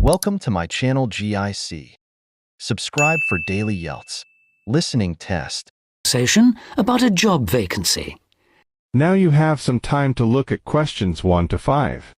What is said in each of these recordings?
Welcome to my channel GIC. Subscribe for daily IELTS Listening Test. Conversation about a job vacancy. Now you have some time to look at questions 1 to 5.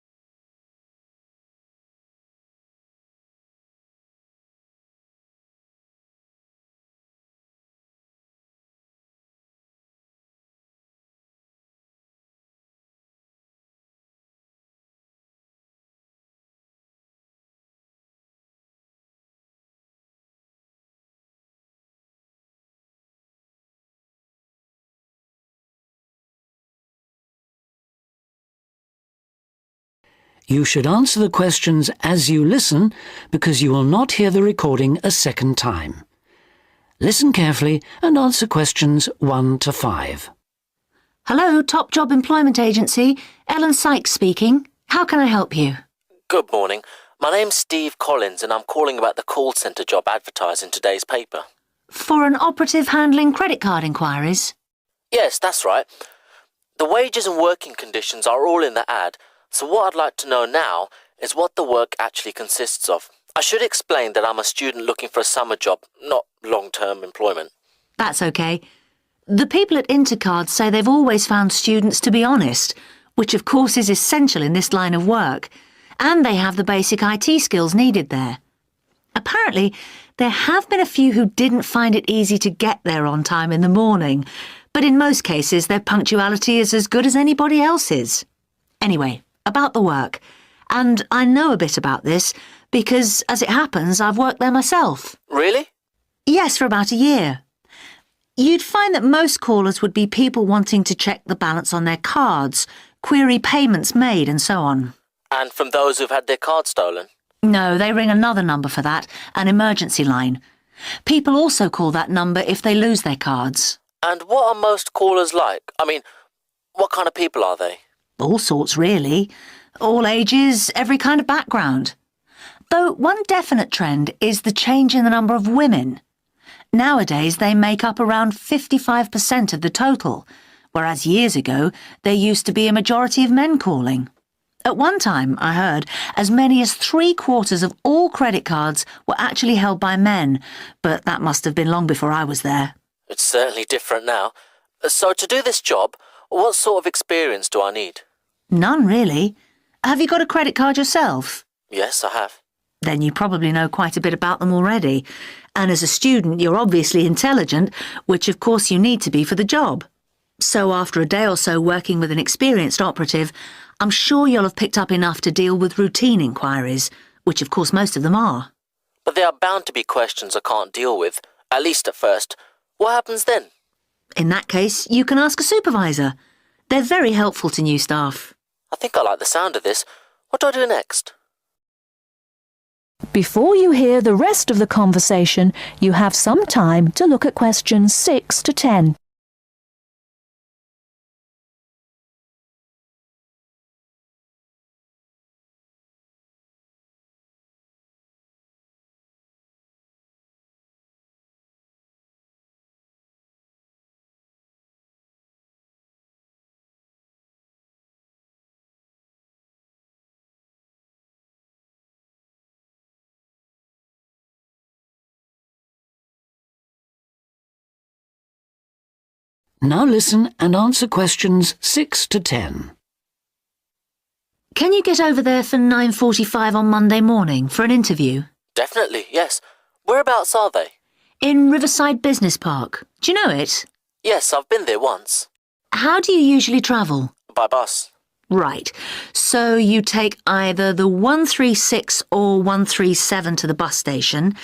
You should answer the questions as you listen because you will not hear the recording a second time. Listen carefully and answer questions 1 to 5. Hello, Top Job Employment Agency. Ellen Sykes speaking. How can I help you? Good morning. My name's Steve Collins and I'm calling about the call centre job advertised in today's paper. For an operative handling credit card inquiries? Yes, that's right. The wages and working conditions are all in the ad, so what I'd like to know now is what the work actually consists of. I should explain that I'm a student looking for a summer job, not long-term employment. That's okay. The people at Intercard say they've always found students to be honest, which of course is essential in this line of work, and they have the basic IT skills needed there. Apparently, there have been a few who didn't find it easy to get there on time in the morning, but in most cases their punctuality is as good as anybody else's. Anyway, about the work, and I know a bit about this because, as it happens, I've worked there myself. Really? Yes, for about a year. You'd find that most callers would be people wanting to check the balance on their cards, query payments made and so on. And from those who've had their card stolen? No, they ring another number for that, an emergency line. People also call that number if they lose their cards. And what are most callers like? I mean, what kind of people are they? All sorts, really. All ages, every kind of background. Though one definite trend is the change in the number of women. Nowadays, they make up around 55% of the total, whereas years ago, there used to be a majority of men calling. At one time, I heard, as many as 3/4 of all credit cards were actually held by men, but that must have been long before I was there. It's certainly different now. So to do this job, what sort of experience do I need? None, really. Have you got a credit card yourself? Yes, I have. Then you probably know quite a bit about them already. And as a student, you're obviously intelligent, which of course you need to be for the job. So after a day or so working with an experienced operative, I'm sure you'll have picked up enough to deal with routine inquiries, which of course most of them are. But there are bound to be questions I can't deal with, at least at first. What happens then? In that case, you can ask a supervisor. They're very helpful to new staff. I think I like the sound of this. What do I do next? Before you hear the rest of the conversation, you have some time to look at questions 6 to 10. Now listen and answer questions 6 to 10. Can you get over there for 9:45 on Monday morning for an interview? Definitely, yes. Whereabouts are they? In Riverside Business Park. Do you know it? Yes, I've been there once. How do you usually travel? By bus. Right. So you take either the 136 or 137 to the bus station,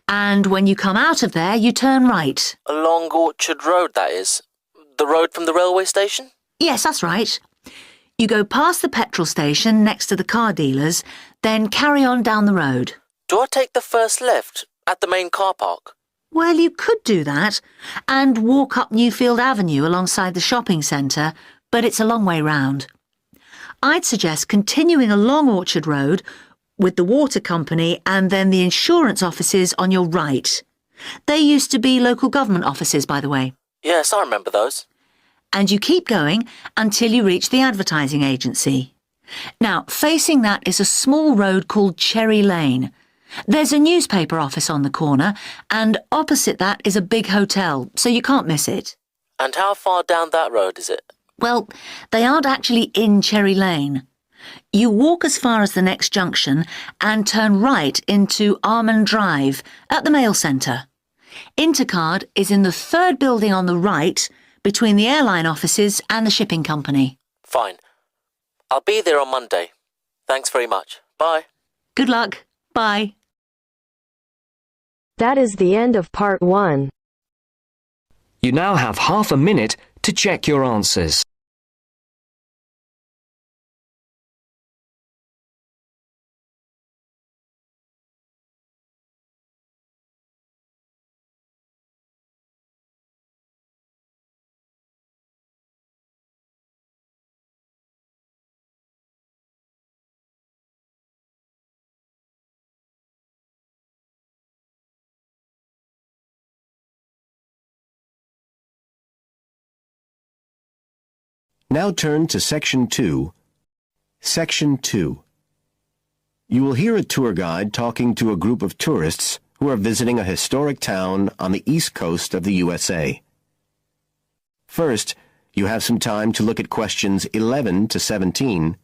and when you come out of there, you turn right. Along Orchard Road, that is. The road from the railway station? Yes, that's right. You go past the petrol station next to the car dealers, then carry on down the road. Do I take the first left at the main car park? Well, you could do that, and walk up Newfield Avenue alongside the shopping centre, but it's a long way round. I'd suggest continuing along Orchard Road with the water company and then the insurance offices on your right. They used to be local government offices, by the way. Yes, I remember those. And you keep going until you reach the advertising agency. Now, facing that is a small road called Cherry Lane. There's a newspaper office on the corner, and opposite that is a big hotel, so you can't miss it. And how far down that road is it? Well, they aren't actually in Cherry Lane. You walk as far as the next junction and turn right into Almond Drive at the mail centre. Intercard is in the third building on the right, between the airline offices and the shipping company. Fine. I'll be there on Monday. Thanks very much. Bye. Good luck. Bye. That is the end of part 1. You now have half a minute to check your answers. Now turn to Section 2. Section 2. You will hear a tour guide talking to a group of tourists who are visiting a historic town on the east coast of the USA. First, you have some time to look at questions 11 to 17.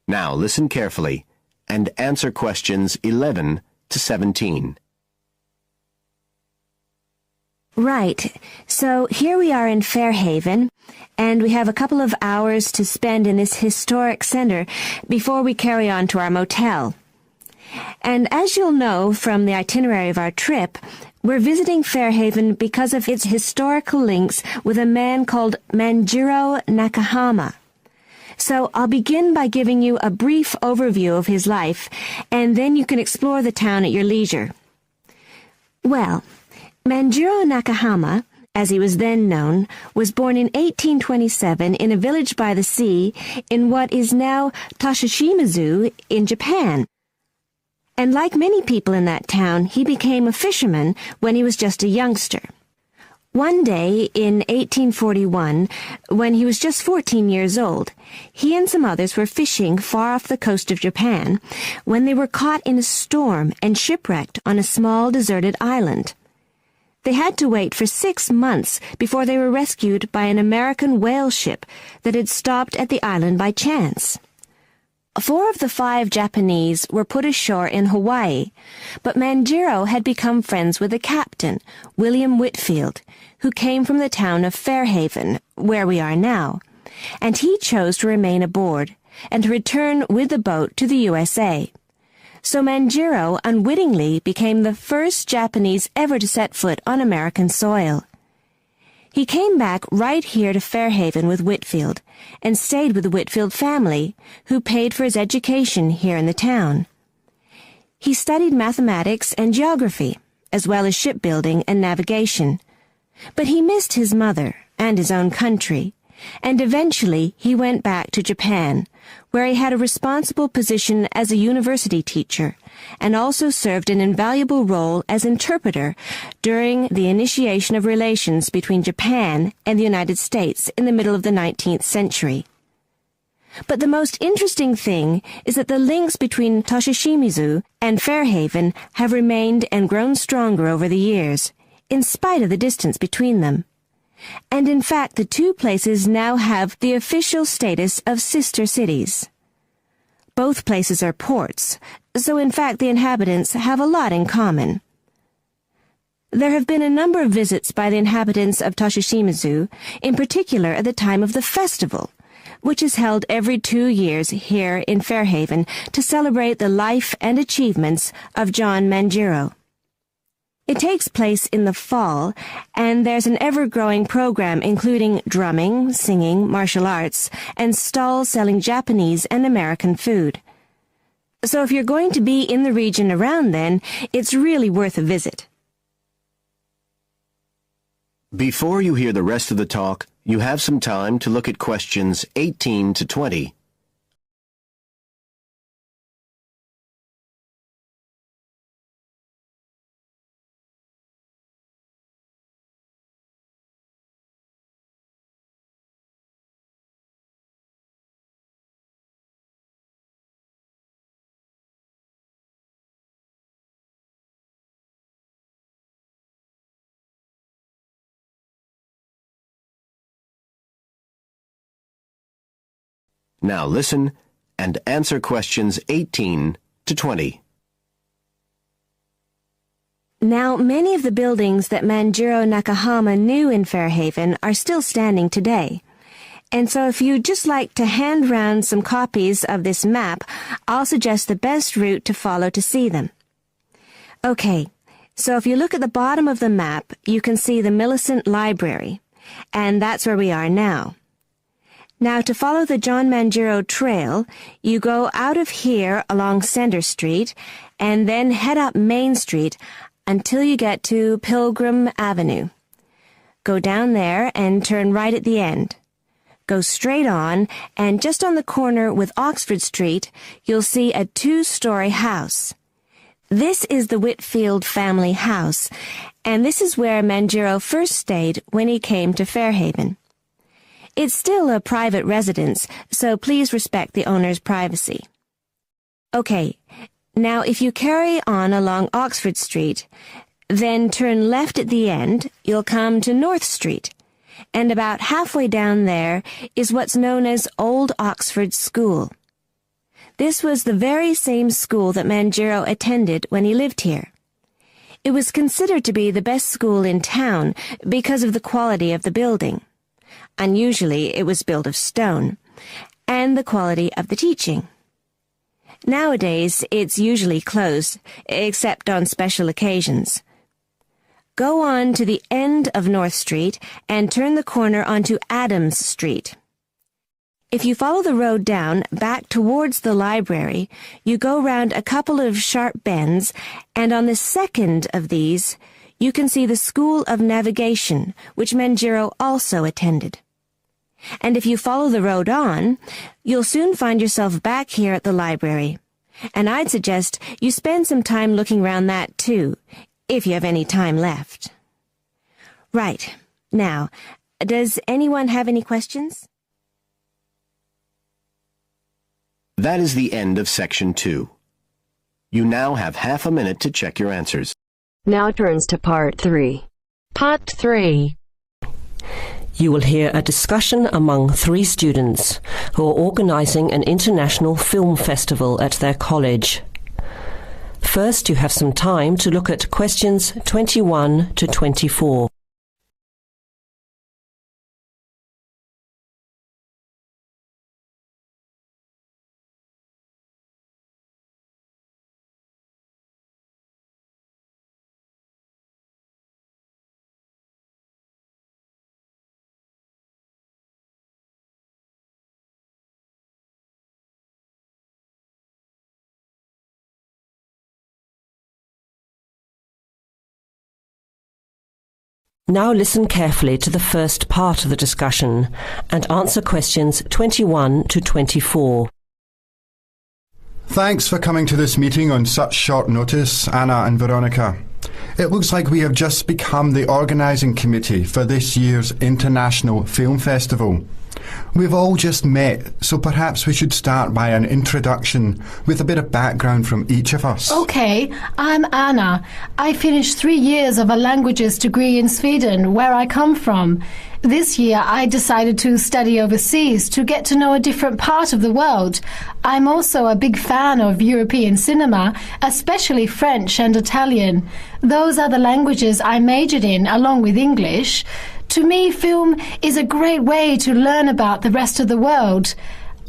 Now listen carefully and answer questions 11 to 17. Right, so here we are in Fairhaven, and we have a couple of hours to spend in this historic center before we carry on to our motel. And as you'll know from the itinerary of our trip, we're visiting Fairhaven because of its historical links with a man called Manjiro Nakahama. So I'll begin by giving you a brief overview of his life, and then you can explore the town at your leisure. Well, Manjiro Nakahama, as he was then known, was born in 1827 in a village by the sea in what is now Toshishimizu in Japan. And like many people in that town, he became a fisherman when he was just a youngster. One day in 1841, when he was just 14 years old, he and some others were fishing far off the coast of Japan when they were caught in a storm and shipwrecked on a small deserted island. They had to wait for 6 months before they were rescued by an American whale ship that had stopped at the island by chance. 4 of the 5 Japanese were put ashore in Hawaii, but Manjiro had become friends with the captain, William Whitfield, who came from the town of Fairhaven, where we are now, and he chose to remain aboard and to return with the boat to the USA. So Manjiro unwittingly became the first Japanese ever to set foot on American soil. He came back right here to Fairhaven with Whitfield and stayed with the Whitfield family, who paid for his education here in the town. He studied mathematics and geography, as well as shipbuilding and navigation. But he missed his mother and his own country, and eventually he went back to Japan, where he had a responsible position as a university teacher, and also served an invaluable role as interpreter during the initiation of relations between Japan and the United States in the middle of the 19th century. But the most interesting thing is that the links between Toshishimizu and Fairhaven have remained and grown stronger over the years, in spite of the distance between them. And in fact, the 2 places now have the official status of sister cities. Both places are ports, so in fact the inhabitants have a lot in common. There have been a number of visits by the inhabitants of Toshishimizu, in particular at the time of the festival, which is held every 2 years here in Fairhaven to celebrate the life and achievements of John Manjiro. It takes place in the fall, and there's an ever-growing program including drumming, singing, martial arts, and stalls selling Japanese and American food. So if you're going to be in the region around then, it's really worth a visit. Before you hear the rest of the talk, you have some time to look at questions 18 to 20. Now listen and answer questions 18 to 20. Now, many of the buildings that Manjiro Nakahama knew in Fairhaven are still standing today. And so if you'd just like to hand round some copies of this map, I'll suggest the best route to follow to see them. Okay, so if you look at the bottom of the map, you can see the Millicent Library, and that's where we are now. Now, to follow the John Manjiro Trail, you go out of here along Center Street and then head up Main Street until you get to Pilgrim Avenue. Go down there and turn right at the end. Go straight on, and just on the corner with Oxford Street, you'll see a 2-story house. This is the Whitfield family house, and this is where Manjiro first stayed when he came to Fairhaven. It's still a private residence, so please respect the owner's privacy. Okay, now if you carry on along Oxford Street, then turn left at the end, you'll come to North Street, and about halfway down there is what's known as Old Oxford School. This was the very same school that Manjiro attended when he lived here. It was considered to be the best school in town because of the quality of the building. Unusually, it was built of stone, and the quality of the teaching. Nowadays, it's usually closed, except on special occasions. Go on to the end of North Street and turn the corner onto Adams Street. If you follow the road down back towards the library, you go round a couple of sharp bends, and on the second of these, you can see the School of Navigation, which Manjiro also attended. And if you follow the road on, you'll soon find yourself back here at the library. And I'd suggest you spend some time looking around that too, if you have any time left. Right. Now, does anyone have any questions? That is the end of Section 2. You now have half a minute to check your answers. Now turns to Part 3. Part 3. You will hear a discussion among 3 students who are organising an international film festival at their college. First, you have some time to look at questions 21 to 24. Now listen carefully to the first part of the discussion and answer questions 21 to 24. Thanks for coming to this meeting on such short notice, Anna and Veronica. It looks like we have just become the organising committee for this year's International Film Festival. We've all just met, so perhaps we should start by an introduction with a bit of background from each of us. Okay, I'm Anna. I finished 3 years of a languages degree in Sweden, where I come from. This year I decided to study overseas to get to know a different part of the world. I'm also a big fan of European cinema, especially French and Italian. Those are the languages I majored in along with English. To me, film is a great way to learn about the rest of the world.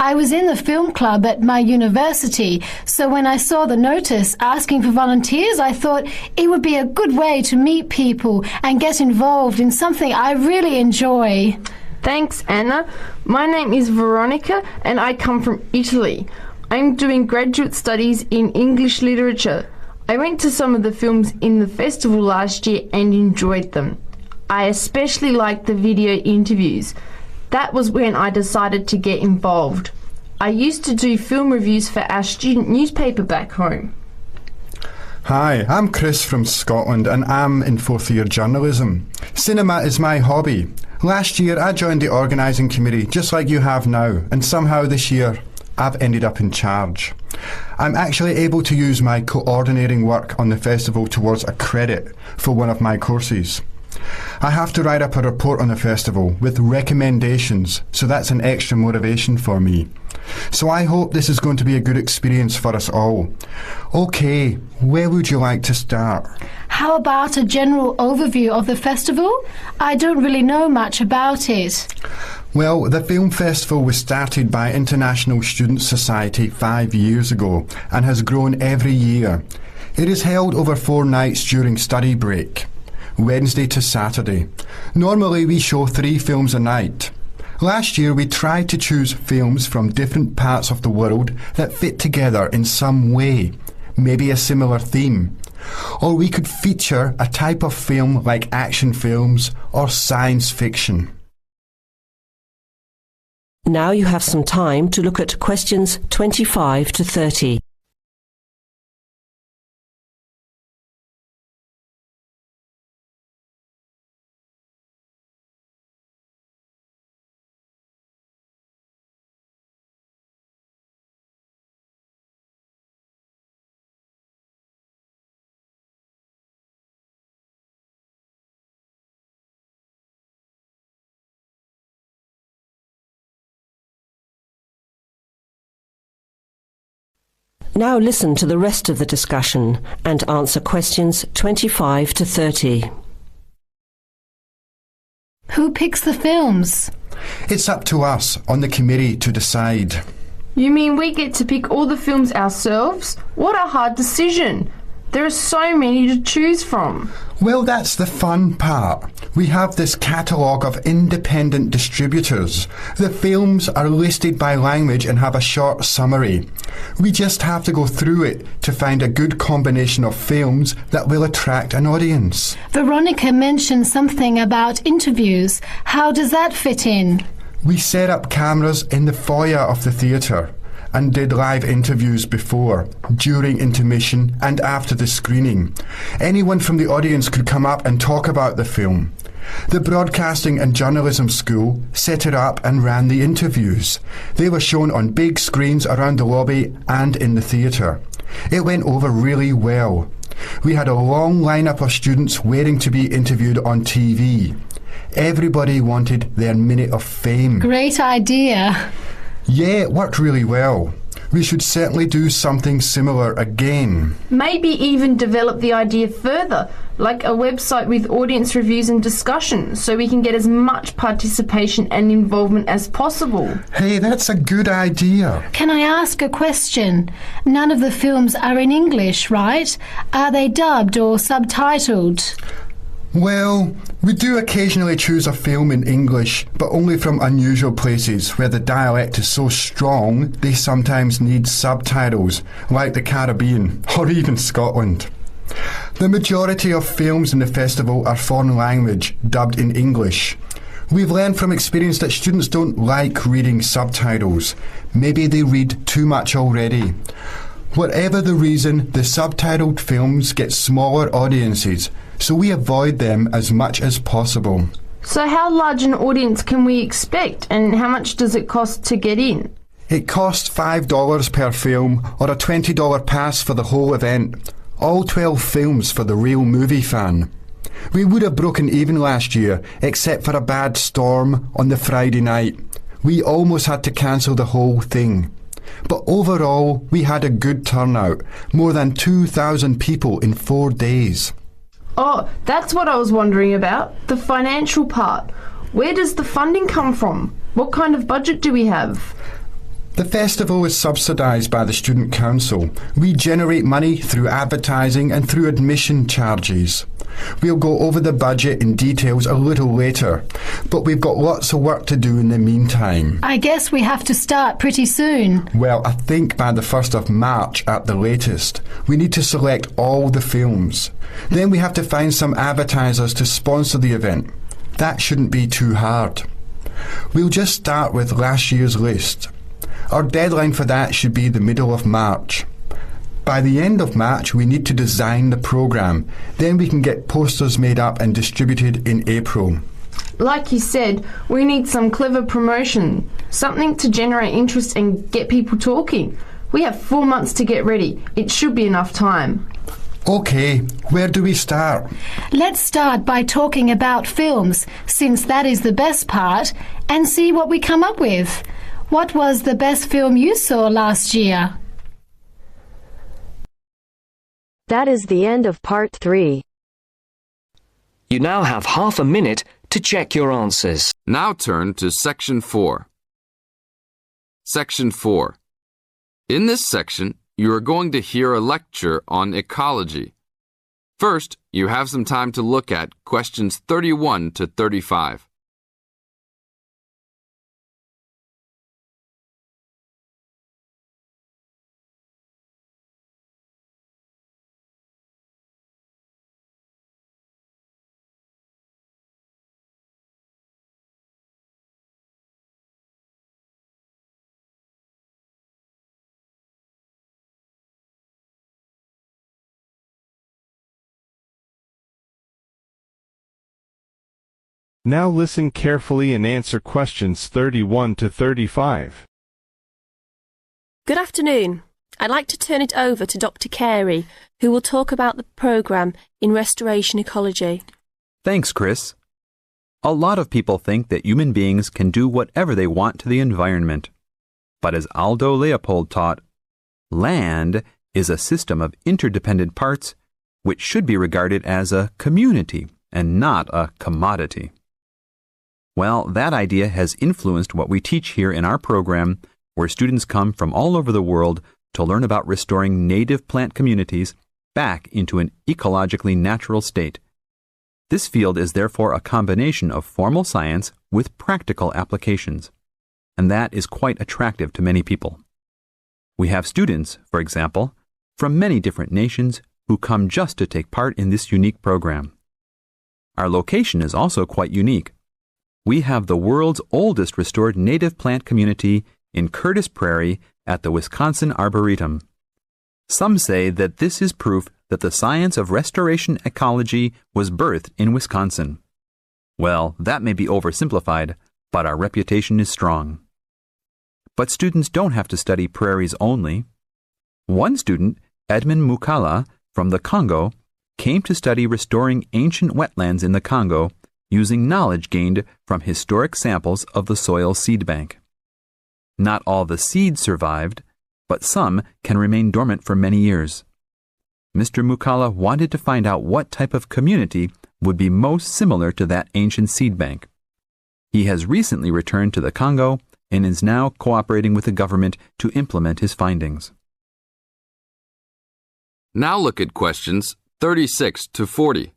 I was in the film club at my university, so when I saw the notice asking for volunteers, I thought it would be a good way to meet people and get involved in something I really enjoy. Thanks, Anna. My name is Veronica and I come from Italy. I'm doing graduate studies in English literature. I went to some of the films in the festival last year and enjoyed them. I especially liked the video interviews. That was when I decided to get involved. I used to do film reviews for our student newspaper back home. Hi, I'm Chris from Scotland and I'm in 4th year journalism. Cinema is my hobby. Last year I joined the organising committee just like you have now, and somehow this year I've ended up in charge. I'm actually able to use my coordinating work on the festival towards a credit for one of my courses. I have to write up a report on the festival with recommendations, so that's an extra motivation for me. So I hope this is going to be a good experience for us all. Okay, where would you like to start? How about a general overview of the festival? I don't really know much about it. Well, the film festival was started by International Student Society 5 years ago and has grown every year. It is held over 4 nights during study break, Wednesday to Saturday. Normally we show 3 films a night. Last year we tried to choose films from different parts of the world that fit together in some way, maybe a similar theme. Or we could feature a type of film like action films or science fiction. Now you have some time to look at questions 25 to 30. Now listen to the rest of the discussion and answer questions 25 to 30. Who picks the films? It's up to us on the committee to decide. You mean we get to pick all the films ourselves? What a hard decision. There are so many to choose from. Well, that's the fun part. We have this catalogue of independent distributors. The films are listed by language and have a short summary. We just have to go through it to find a good combination of films that will attract an audience. Veronica mentioned something about interviews. How does that fit in? We set up cameras in the foyer of the theatre and did live interviews before, during intermission and after the screening. Anyone from the audience could come up and talk about the film. The Broadcasting and Journalism School set it up and ran the interviews. They were shown on big screens around the lobby and in the theatre. It went over really well. We had a long lineup of students waiting to be interviewed on TV. Everybody wanted their minute of fame. Great idea. Yeah, it worked really well. We should certainly do something similar again. Maybe even develop the idea further, like a website with audience reviews and discussion, so we can get as much participation and involvement as possible. Hey, that's a good idea. Can I ask a question? None of the films are in English, right? Are they dubbed or subtitled? Well, we do occasionally choose a film in English, but only from unusual places where the dialect is so strong they sometimes need subtitles, like the Caribbean or even Scotland. The majority of films in the festival are foreign language, dubbed in English. We've learned from experience that students don't like reading subtitles. Maybe they read too much already. Whatever the reason, the subtitled films get smaller audiences, so we avoid them as much as possible. So how large an audience can we expect, and how much does it cost to get in? It costs $5 per film, or a $20 pass for the whole event. All 12 films for the real movie fan. We would have broken even last year, except for a bad storm on the Friday night. We almost had to cancel the whole thing. But overall, we had a good turnout, more than 2,000 people in 4 days. Oh, that's what I was wondering about, the financial part. Where does the funding come from? What kind of budget do we have? The festival is subsidised by the Student Council. We generate money through advertising and through admission charges. We'll go over the budget in details a little later, but we've got lots of work to do in the meantime. I guess we have to start pretty soon. Well, I think by the 1st of March at the latest. We need to select all the films. Then we have to find some advertisers to sponsor the event. That shouldn't be too hard. We'll just start with last year's list. Our deadline for that should be the middle of March. By the end of March, we need to design the programme. Then we can get posters made up and distributed in April. Like you said, we need some clever promotion, something to generate interest and get people talking. We have 4 months to get ready. It should be enough time. OK, where do we start? Let's start by talking about films, since that is the best part, and see what we come up with. What was the best film you saw last year? That is the end of part 3. You now have half a minute to check your answers. Now turn to Section 4. Section 4. In this section, you are going to hear a lecture on ecology. First, you have some time to look at questions 31 to 35. Now listen carefully and answer questions 31 to 35. Good afternoon. I'd like to turn it over to Dr. Carey, who will talk about the programme in restoration ecology. Thanks, Chris. A lot of people think that human beings can do whatever they want to the environment. But as Aldo Leopold taught, land is a system of interdependent parts which should be regarded as a community and not a commodity. Well, that idea has influenced what we teach here in our program, where students come from all over the world to learn about restoring native plant communities back into an ecologically natural state. This field is therefore a combination of formal science with practical applications, and that is quite attractive to many people. We have students, for example, from many different nations who come just to take part in this unique program. Our location is also quite unique. We have the world's oldest restored native plant community in Curtis Prairie at the Wisconsin Arboretum. Some say that this is proof that the science of restoration ecology was birthed in Wisconsin. Well, that may be oversimplified, but our reputation is strong. But students don't have to study prairies only. One student, Edmund Mukala from the Congo, came to study restoring ancient wetlands in the Congo using knowledge gained from historic samples of the soil seed bank. Not all the seeds survived, but some can remain dormant for many years. Mr. Mukala wanted to find out what type of community would be most similar to that ancient seed bank. He has recently returned to the Congo and is now cooperating with the government to implement his findings. Now look at questions 36 to 40.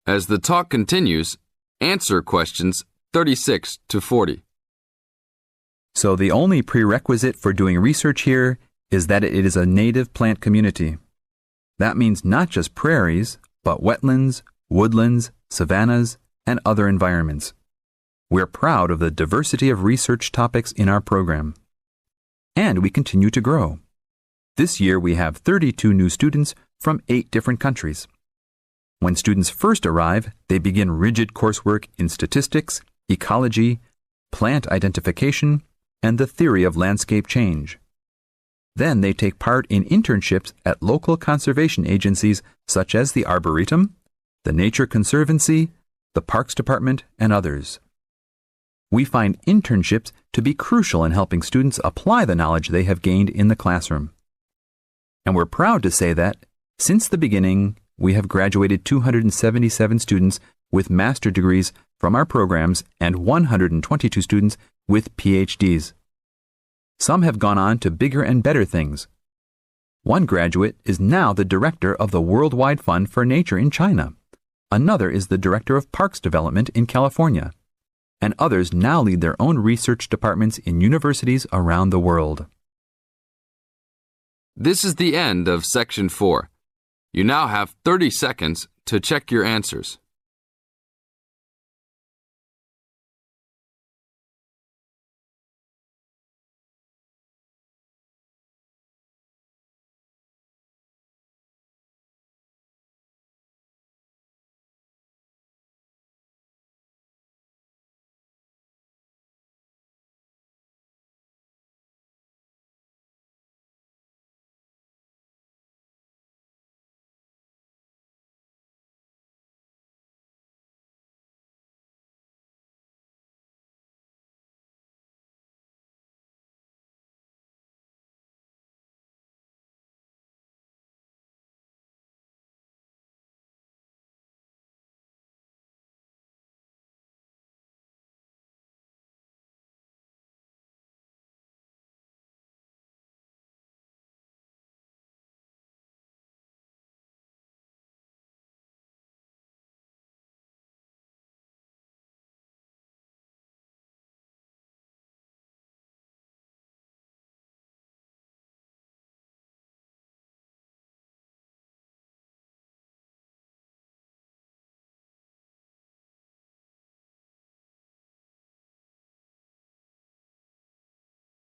As the talk continues, answer questions 36 to 40. So the only prerequisite for doing research here is that it is a native plant community. That means not just prairies, but wetlands, woodlands, savannas, and other environments. We're proud of the diversity of research topics in our program. And we continue to grow. This year we have 32 new students from 8 different countries. When students first arrive, they begin rigid coursework in statistics, ecology, plant identification, and the theory of landscape change. Then they take part in internships at local conservation agencies such as the Arboretum, the Nature Conservancy, the Parks Department, and others. We find internships to be crucial in helping students apply the knowledge they have gained in the classroom. And we're proud to say that, since the beginning, we have graduated 277 students with master degrees from our programs and 122 students with PhDs. Some have gone on to bigger and better things. One graduate is now the director of the Worldwide Fund for Nature in China. Another is the director of Parks Development in California. And others now lead their own research departments in universities around the world. This is the end of Section 4. You now have 30 seconds to check your answers.